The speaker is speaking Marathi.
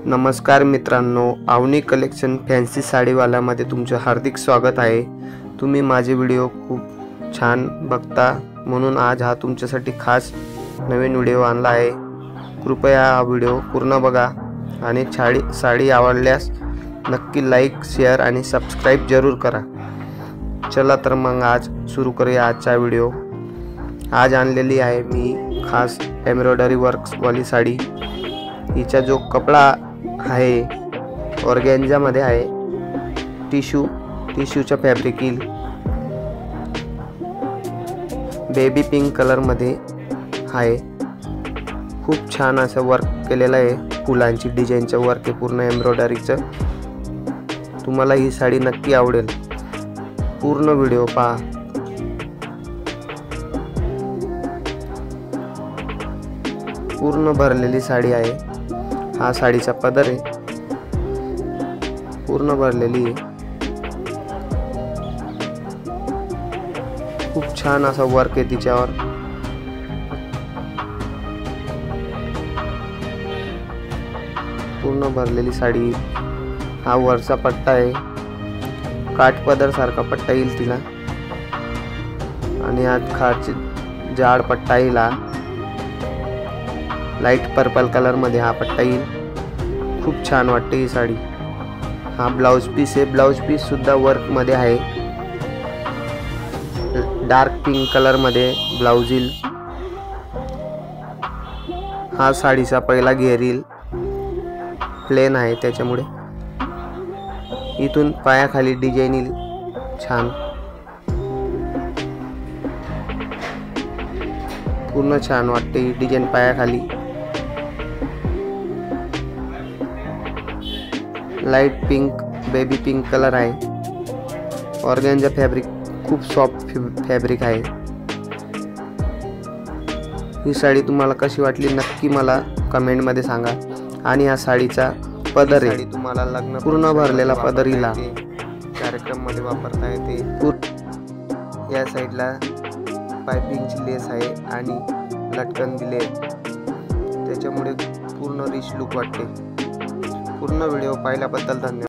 नमस्कार मित्रांनो, अवनी कलेक्शन फॅन्सी साडीवाल्यामध्ये तुमचे हार्दिक स्वागत आहे। तुम्ही माझे व्हिडिओ खूप छान बघता म्हणून आज हा तुमच्यासाठी खास नवीन व्हिडिओ आणला आहे। कृपया हा व्हिडिओ पूर्ण बघा आणि साडी आवडल्यास नक्की लाईक, शेअर आणि सबस्क्राइब जरूर करा। चला तर मग आज सुरू करूया आजचा व्हिडिओ। आज आणलेली आहे मी खास एम्ब्रॉयडरी वर्क्स वाली साडी। हिचा जो कपडा आहे ऑर्गेन्झा मध्ये आहे, टिश्यूचा फॅब्रिक येईल। बेबी पिंक कलर मध्ये आहे। खूप छान असं वर्क केलेलं आहे, फुलांची डिझाईनचं वर्क आहे पूर्ण एम्ब्रॉयडरीचं। तुम्हाला ही साडी नक्की आवडेल, पूर्ण व्हिडिओ पहा। पूर्ण भरलेली साडी आहे। हा साडीचा पदर आहे, पूर्ण भरलेली आहे। खूप छान असा वर्क आहे तिच्यावर। पूर्ण भरलेली साडी। हा वरचा पट्टा आहे, काठ पदर सारखा पट्टा येईल तिला आणि आत खालची जाड पट्टा येईल। लाइट पर्पल कलर मध्ये हा पट्टा येईल। खूप छान वाटते ही साडी। हा ब्लाउज पीस आहे, ब्लाउज पीस सुद्धा वर्क मध्ये आहे। डार्क पिंक कलर मध्ये ब्लाउज येईल। हा साडीचा पहिला घेर येईल, प्लेन आहे त्याच्यामुळे। इथून पायाखाली डिझाइन येईल छान, पूर्ण छान वाटते ही डिझाइन पायाखाली। Light pink baby pink colour आहे। ऑर्गेन्झा फॅब्रिक खूप सॉफ्ट फॅब्रिक आहे। ही साडी तुम्हाला कशी वाटली नक्की मला कमेंट मध्ये सांगा। आणि या साडीचा पदर आहे, तुम्हाला लग्न पूर्ण भरलेला पदर येईल, कार्यक्रम मध्ये वापरता येते। या साइडला पाइपिंगची लेस आहे आणि लटकन दिले, त्याच्यामुळे पूर्ण रिच लुक वाटते। पूर्ण व्हिडिओ पाहिल्याबद्दल धन्यवाद।